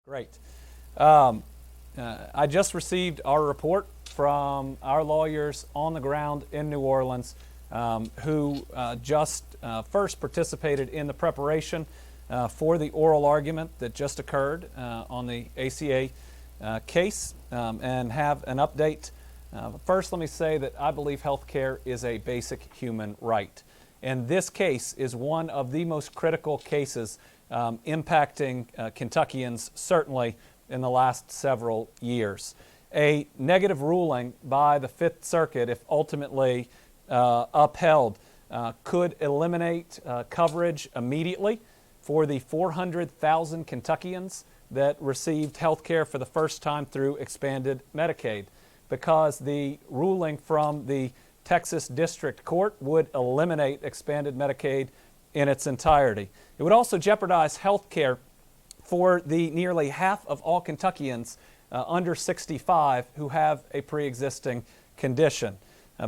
Great. I just received our report from our lawyers on the ground in New Orleans who just first participated in the preparation for the oral argument that just occurred on the ACA case and have an update. First, let me say that I believe health care is a basic human right. And this case is one of the most critical cases impacting Kentuckians, certainly in the last several years. A negative ruling by the Fifth Circuit, if ultimately upheld, could eliminate coverage immediately for the 400,000 Kentuckians that received health care for the first time through expanded Medicaid, because the ruling from the Texas District Court would eliminate expanded Medicaid in its entirety. It would also jeopardize health care for the nearly half of all Kentuckians under 65 who have a pre-existing condition,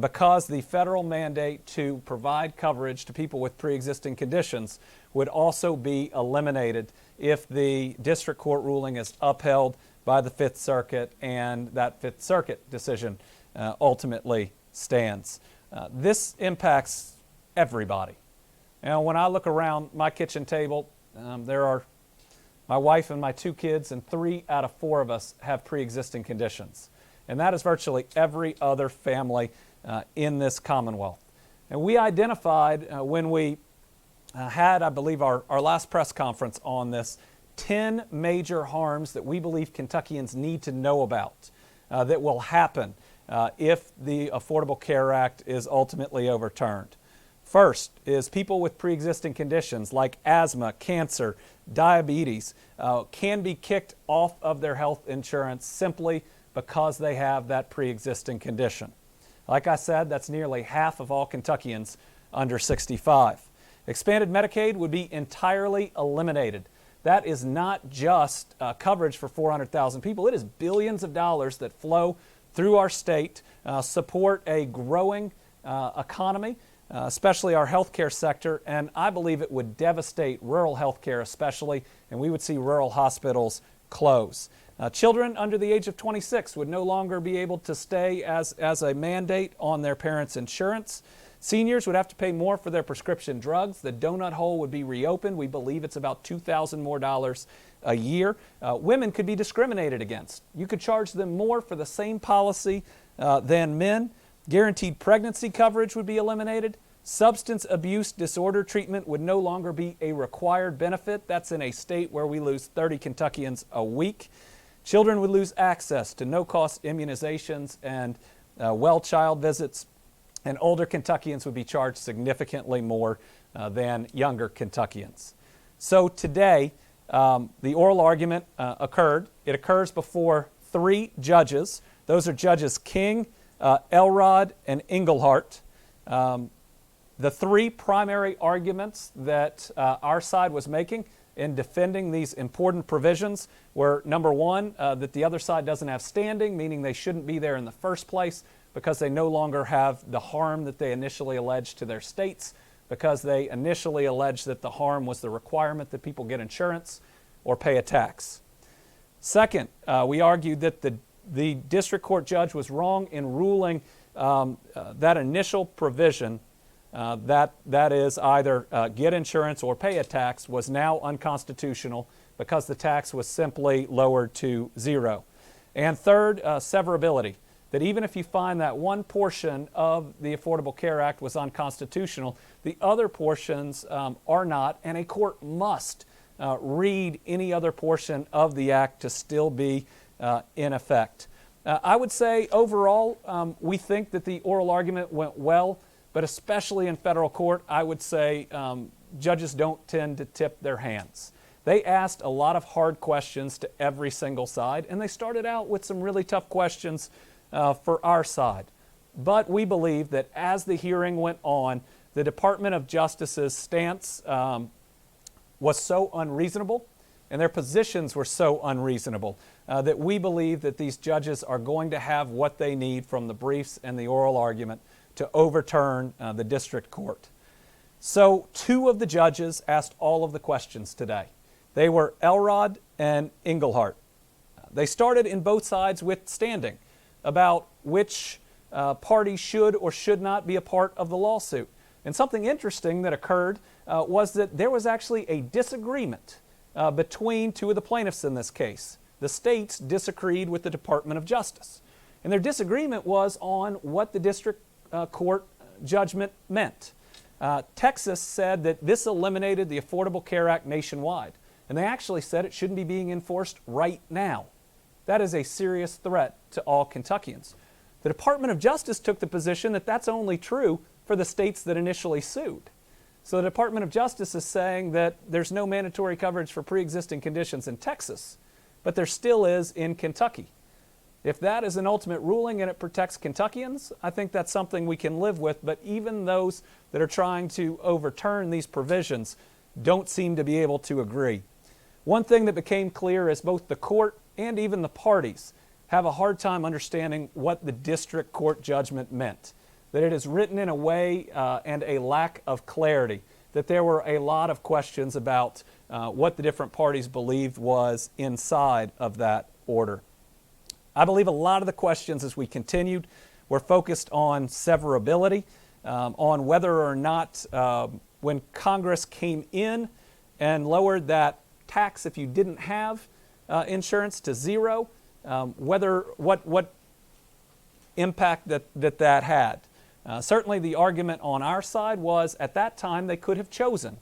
because the federal mandate to provide coverage to people with pre-existing conditions would also be eliminated if the district court ruling is upheld by the Fifth Circuit and that Fifth Circuit decision ultimately stands. This impacts everybody. Now, when I look around my kitchen table, there are my wife and my 2 kids, and 3 out of 4 of us have pre-existing conditions. And that is virtually every other family in this Commonwealth. And we identified when we had, I believe, our last press conference on this, 10 major harms that we believe Kentuckians need to know about that will happen if the Affordable Care Act is ultimately overturned. First is people with pre-existing conditions like asthma, cancer, diabetes can be kicked off of their health insurance simply because they have that pre-existing condition. Like I said, that's nearly half of all Kentuckians under 65. Expanded Medicaid would be entirely eliminated. That is not just coverage for 400,000 people. It is billions of dollars that flow through our state, support a growing economy, especially our healthcare sector, and I believe it would devastate rural healthcare especially, and we would see rural hospitals close. Children under the age of 26 would no longer be able to stay as a mandate on their parents' insurance. Seniors would have to pay more for their prescription drugs. The donut hole would be reopened. We believe it's about $2,000 more a year. Women could be discriminated against. You could charge them more for the same policy than men. Guaranteed pregnancy coverage would be eliminated. Substance abuse disorder treatment would no longer be a required benefit. That's in a state where we lose 30 Kentuckians a week. Children would lose access to no-cost immunizations and well child visits. And older Kentuckians would be charged significantly more than younger Kentuckians. So today, the oral argument occurred. It occurs before 3 judges. Those are Judges King, Elrod, and Englehart. The 3 primary arguments that our side was making in defending these important provisions were, number 1, that the other side doesn't have standing, meaning they shouldn't be there in the first place because they no longer have the harm that they initially alleged to their states, because they initially alleged that the harm was the requirement that people get insurance or pay a tax. Second, we argued that the district court judge was wrong in ruling that initial provision that is either get insurance or pay a tax was now unconstitutional because the tax was simply lowered to 0. And third, severability, that even if you find that one portion of the Affordable Care Act was unconstitutional, the other portions are not, and a court must read any other portion of the act to still be in effect. I would say overall, we think that the oral argument went well, but especially in federal court, I would say judges don't tend to tip their hands. They asked a lot of hard questions to every single side, and they started out with some really tough questions for our side. But we believe that as the hearing went on, the Department of Justice's stance was so unreasonable, and their positions were so unreasonable, that we believe that these judges are going to have what they need from the briefs and the oral argument to overturn the district court. So 2 of the judges asked all of the questions today. They were Elrod and Englehart. They started in both sides with standing about which party should or should not be a part of the lawsuit. And something interesting that occurred was that there was actually a disagreement between two of the plaintiffs in this case. The states disagreed with the Department of Justice. And their disagreement was on what the district court judgment meant. Texas said that this eliminated the Affordable Care Act nationwide. And they actually said it shouldn't be being enforced right now. That is a serious threat to all Kentuckians. The Department of Justice took the position that that's only true for the states that initially sued. So the Department of Justice is saying that there's no mandatory coverage for pre-existing conditions in Texas, but there still is in Kentucky. If that is an ultimate ruling and it protects Kentuckians, I think that's something we can live with, but even those that are trying to overturn these provisions don't seem to be able to agree. One thing that became clear is both the court and even the parties have a hard time understanding what the district court judgment meant. That it is written in a way and a lack of clarity, that there were a lot of questions about what the different parties believed was inside of that order. I believe a lot of the questions as we continued were focused on severability, on whether or not when Congress came in and lowered that tax if you didn't have insurance to zero, what impact that had. Certainly the argument on our side was at that time they could have chosen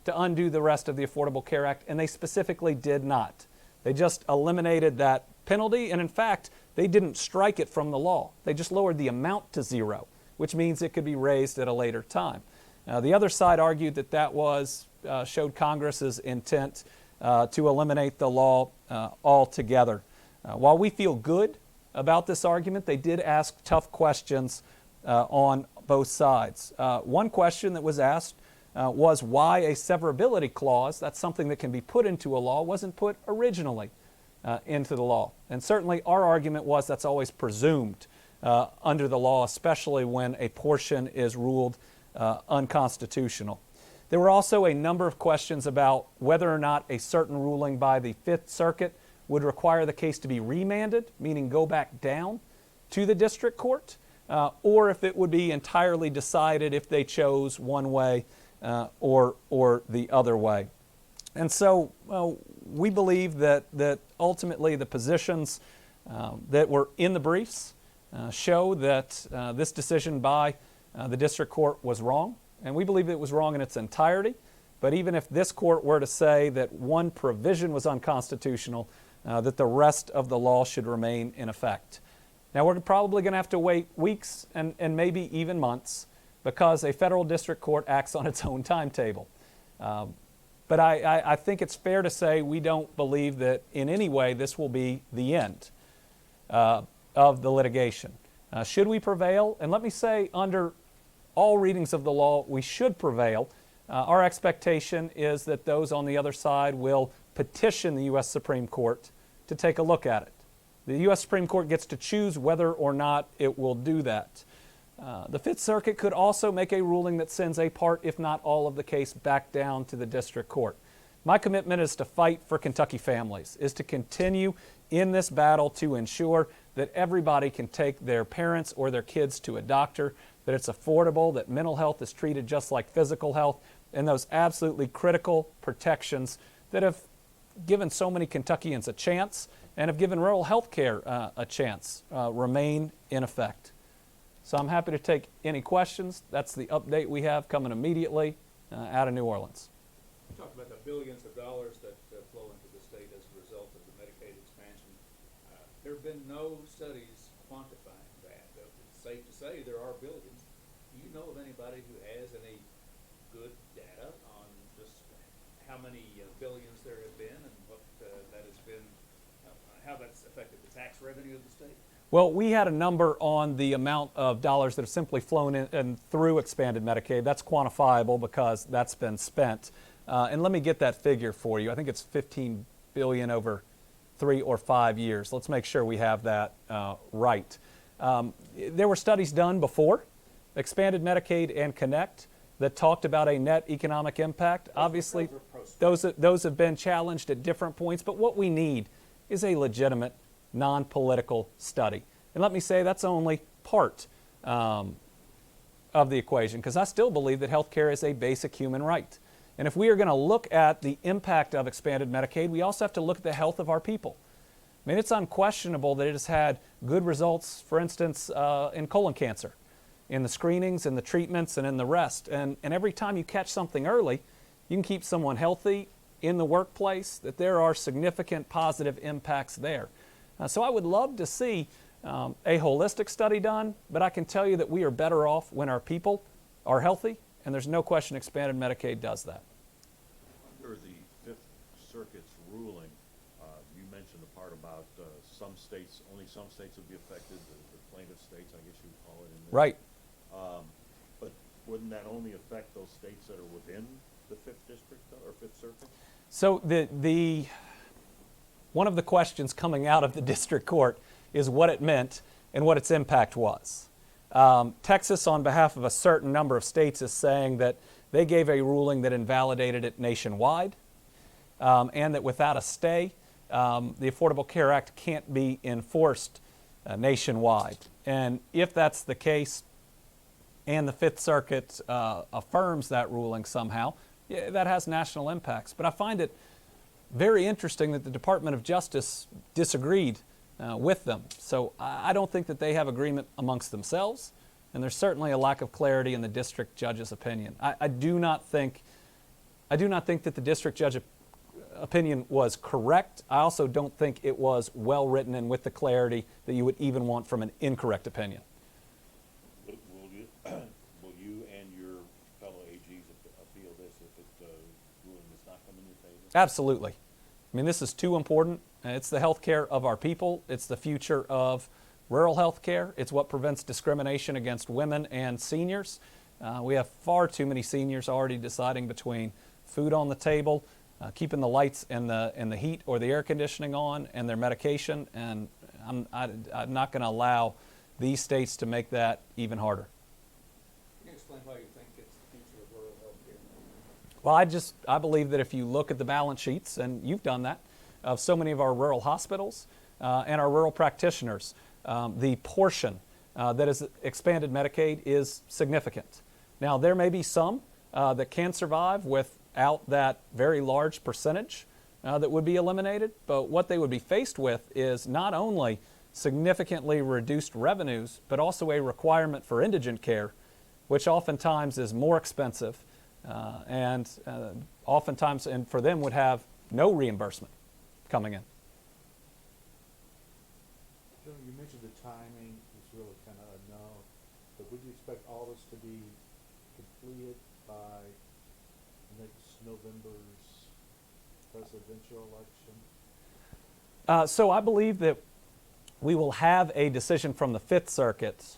to undo the rest of the Affordable Care Act, and they specifically did not. They just eliminated that penalty, and in fact, they didn't strike it from the law. They just lowered the amount to zero, which means it could be raised at a later time. The other side argued that that showed Congress's intent to eliminate the law altogether. While we feel good about this argument, they did ask tough questions on both sides. One question that was asked was why a severability clause, that's something that can be put into a law, wasn't put originally into the law. And certainly our argument was that's always presumed under the law, especially when a portion is ruled unconstitutional. There were also a number of questions about whether or not a certain ruling by the Fifth Circuit would require the case to be remanded, meaning go back down to the district court, or if it would be entirely decided if they chose one way or the other way. And so we believe that ultimately the positions that were in the briefs show that this decision by the district court was wrong, and we believe it was wrong in its entirety. But even if this court were to say that one provision was unconstitutional, that the rest of the law should remain in effect. Now we're probably going to have to wait weeks and maybe even months because a federal district court acts on its own timetable. But I think it's fair to say we don't believe that in any way this will be the end of the litigation. Should we prevail? And let me say, under all readings of the law, we should prevail. Our expectation is that those on the other side will petition the U.S. Supreme Court to take a look at it. The U.S. Supreme Court gets to choose whether or not it will do that. The Fifth Circuit could also make a ruling that sends a part, if not all, of the case back down to the district court. My commitment is to fight for Kentucky families, is to continue in this battle to ensure that everybody can take their parents or their kids to a doctor, that it's affordable, that mental health is treated just like physical health, and those absolutely critical protections that have given so many Kentuckians a chance and have given rural health care a chance remain in effect. So I'm happy to take any questions. That's the update we have coming immediately out of New Orleans. You talked about the billions of dollars that flow into the state as a result of the Medicaid expansion. There have been no studies quantifying that. It's safe to say there are billions. Do you know of anybody who has any good data on just how many billions there have been and what that has been, how that's affected the tax revenue of the state? Well, we had a number on the amount of dollars that have simply flown in and through expanded Medicaid. That's quantifiable because that's been spent. And let me get that figure for you. I think it's $15 billion over 3 or 5 years. Let's make sure we have that right. There were studies done before Expanded Medicaid and Connect that talked about a net economic impact. Obviously, Those were those have been challenged at different points, but what we need is a legitimate, non-political study. And let me say that's only part of the equation, because I still believe that health care is a basic human right. And if we are going to look at the impact of expanded Medicaid, we also have to look at the health of our people. I mean, it's unquestionable that it has had good results, for instance, in colon cancer, in the screenings, in the treatments, and in the rest. And every time you catch something early, you can keep someone healthy in the workplace, that there are significant positive impacts there. So I would love to see a holistic study done, but I can tell you that we are better off when our people are healthy, and there's no question expanded Medicaid does that. Under the Fifth Circuit's ruling, you mentioned the part about some states, only some states would be affected, the plaintiff states, I guess you would call it in there. Right. But wouldn't that only affect those states that are within the Fifth District or Fifth Circuit? So one of the questions coming out of the district court is what it meant and what its impact was. Texas, on behalf of a certain number of states, is saying that they gave a ruling that invalidated it nationwide, and that without a stay, the Affordable Care Act can't be enforced nationwide. And if that's the case, and the Fifth Circuit affirms that ruling somehow, yeah, that has national impacts. But I find it very interesting that the Department of Justice disagreed with them. So I don't think that they have agreement amongst themselves, and there's certainly a lack of clarity in the district judge's opinion. I do not think that the district judge opinion was correct. I also don't think it was well written and with the clarity that you would even want from an incorrect opinion. Will you and your fellow AGs appeal this if the ruling does not come in your favor? Absolutely. I mean, this is too important. It's the health care of our people. It's the future of rural health care. It's what prevents discrimination against women and seniors. We have far too many seniors already deciding between food on the table, keeping the lights and the heat or the air conditioning on, and their medication. And I'm not going to allow these states to make that even harder. Can you explain why you think it's the future of rural health care? Well, I believe that if you look at the balance sheets, and you've done that, of so many of our rural hospitals and our rural practitioners, the portion that is expanded Medicaid is significant. Now, there may be some that can survive without that very large percentage that would be eliminated, but what they would be faced with is not only significantly reduced revenues, but also a requirement for indigent care, which oftentimes is more expensive and oftentimes, and for them, would have no reimbursement coming in. General, you mentioned the timing is really kind of unknown, but would you expect all this to be completed by next November's presidential election? So I believe that we will have a decision from the Fifth Circuit.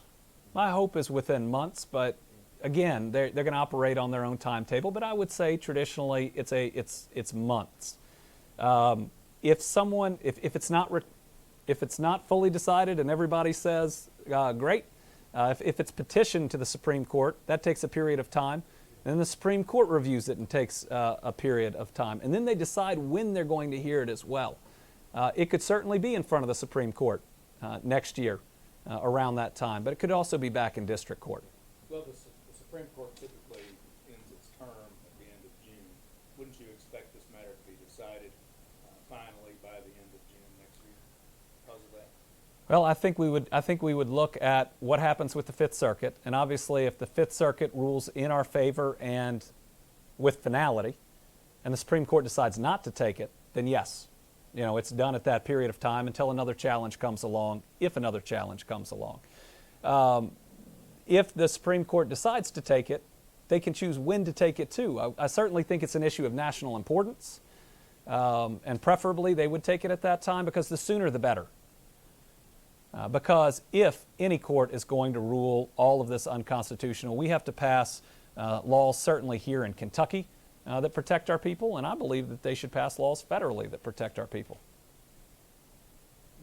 My hope is within months, but again, they're going to operate on their own timetable. But I would say traditionally it's months. If it's not fully decided and everybody says great, if it's petitioned to the Supreme Court, that takes a period of time. And then the Supreme Court reviews it and takes a period of time. And then they decide when they're going to hear it as well. It could certainly be in front of the Supreme Court next year around that time, but it could also be back in district court. Well, the Supreme Court typically ends its term at the end of June. Wouldn't you expect this matter to be decided finally by the end of June next year because of that? Well, I think we would look at what happens with the Fifth Circuit, and obviously if the Fifth Circuit rules in our favor and with finality, and the Supreme Court decides not to take it, then yes, it's done at that period of time until another challenge comes along, if another challenge comes along. If the Supreme Court decides to take it, they can choose when to take it too. I certainly think it's an issue of national importance, and preferably they would take it at that time, because the sooner the better. Because if any court is going to rule all of this unconstitutional, we have to pass laws, certainly here in Kentucky, that protect our people, and I believe that they should pass laws federally that protect our people.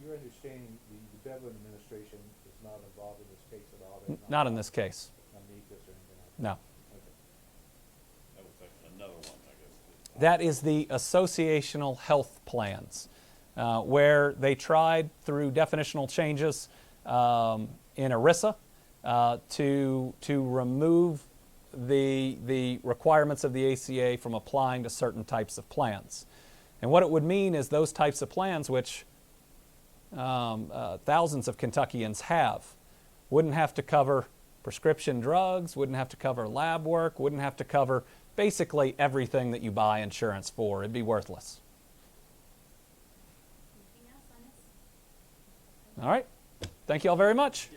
Your understanding, the Devlin administration is not involved in this case at all? Not in this case. Amicus or anything like that? No. Okay. That was another one, I guess. That is the associational health plans, where they tried through definitional changes in ERISA to remove the requirements of the ACA from applying to certain types of plans. And what it would mean is those types of plans, which thousands of Kentuckians have, wouldn't have to cover prescription drugs, wouldn't have to cover lab work, wouldn't have to cover basically everything that you buy insurance for. It'd be worthless. Anything else on this? All right. Thank you all very much.